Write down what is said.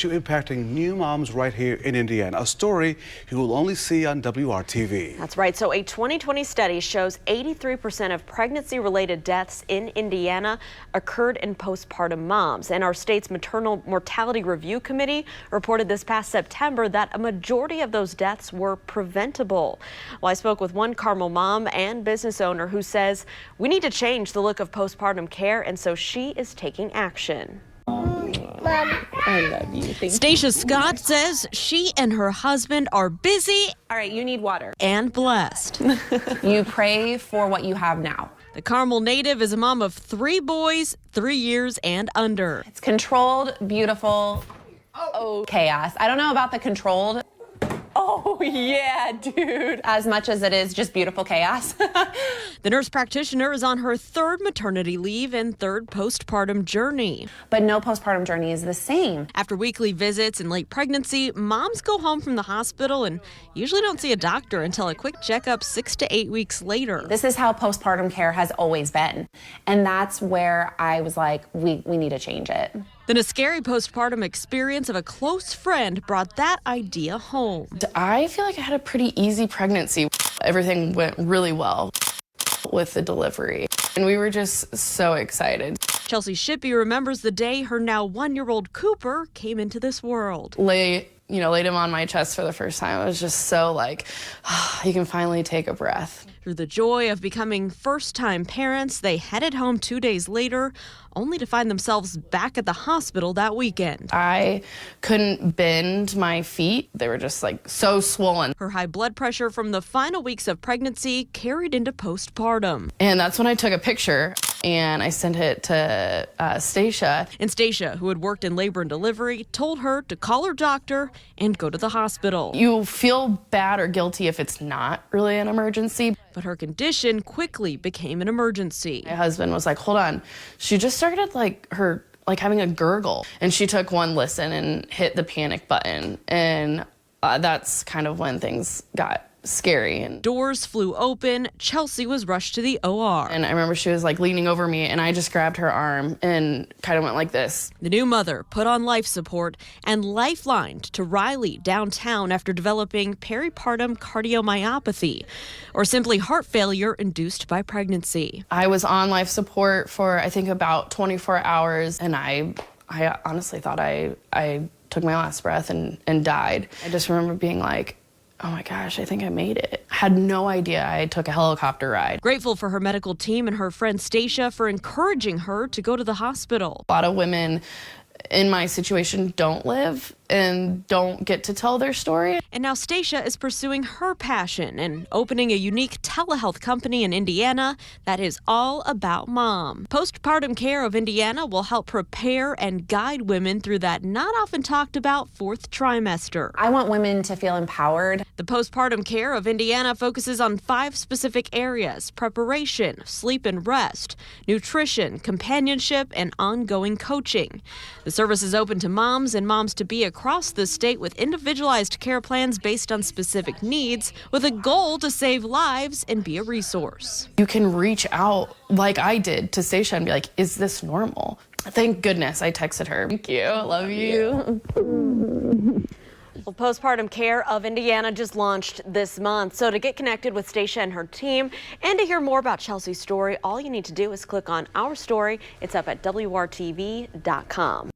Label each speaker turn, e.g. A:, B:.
A: issue impacting new moms right here in Indiana, a story you will only see on WRTV.
B: That's right. So a 2020 study shows 83% of pregnancy-related deaths in Indiana occurred in postpartum moms. And our state's Maternal Mortality Review Committee reported this past September that a majority of those deaths were preventable. Well, I spoke with one Carmel mom and business owner who says we need to change the look of postpartum care, and so she is taking action.
C: Mom, I love you.
B: Stacia Scott says she and her husband are busy.
C: All right, you need water.
B: And blessed.
C: You pray for what you have now.
B: The Carmel native is a mom of 3 boys, 3 years and under.
C: It's controlled, beautiful, chaos. I don't know about the controlled. Oh, yeah, dude. As much as it is just beautiful chaos.
B: The nurse practitioner is on her 3rd maternity leave and 3rd postpartum journey.
C: But no postpartum journey is the same.
B: After weekly visits and late pregnancy, moms go home from the hospital and usually don't see a doctor until a quick checkup 6 to 8 weeks later.
C: This is how postpartum care has always been. And that's where I was like, we need to change it.
B: Then a scary postpartum experience of a close friend brought that idea home.
D: I feel like I had a pretty easy pregnancy. Everything went really well with the delivery, and we were just so excited.
B: Chelsea Shippey remembers the day her now 1-year-old Cooper came into this world.
D: Laid him on my chest for the first time. I was just so like, you can finally take a breath.
B: Through the joy of becoming first-time parents, they headed home 2 days later, only to find themselves back at the hospital that weekend.
D: I couldn't bend my feet. They were just like so swollen.
B: Her high blood pressure from the final weeks of pregnancy carried into postpartum.
D: And that's when I took a picture and I sent it to Stacia.
B: And Stacia, who had worked in labor and delivery, told her to call her doctor and go to the hospital.
D: You feel bad or guilty if it's not really an emergency.
B: But her condition quickly became an emergency.
D: My husband was like, hold on. She just started having a gurgle. And she took one listen and hit the panic button. And that's kind of when things got scary. And
B: doors flew open. Chelsea was rushed to the OR.
D: And I remember she was like leaning over me and I just grabbed her arm and kind of went like this.
B: The new mother put on life support and lifelined to Riley downtown after developing peripartum cardiomyopathy, or simply heart failure induced by pregnancy.
D: I was on life support for I think about 24 hours and I honestly thought I took my last breath and died. I just remember being like, oh my gosh, I think I made it. I had no idea I took a helicopter ride.
B: Grateful for her medical team and her friend Stacia for encouraging her to go to the hospital.
D: A lot of women in my situation don't live and don't get to tell their story.
B: And now Stacia is pursuing her passion and opening a unique telehealth company in Indiana that is all about mom. Postpartum Care of Indiana will help prepare and guide women through that not often talked about 4th trimester.
C: I want women to feel empowered.
B: The Postpartum Care of Indiana focuses on 5 specific areas: preparation, sleep and rest, nutrition, companionship, and ongoing coaching. The service is open to moms and moms-to-be across the state with individualized care plans based on specific needs, with a goal to save lives and be a resource.
D: You can reach out like I did to Stacia and be like, is this normal? Thank goodness I texted her. Thank you. Love you.
B: Well, Postpartum Care of Indiana just launched this month. So to get connected with Stacia and her team and to hear more about Chelsea's story, all you need to do is click on our story. It's up at WRTV.com.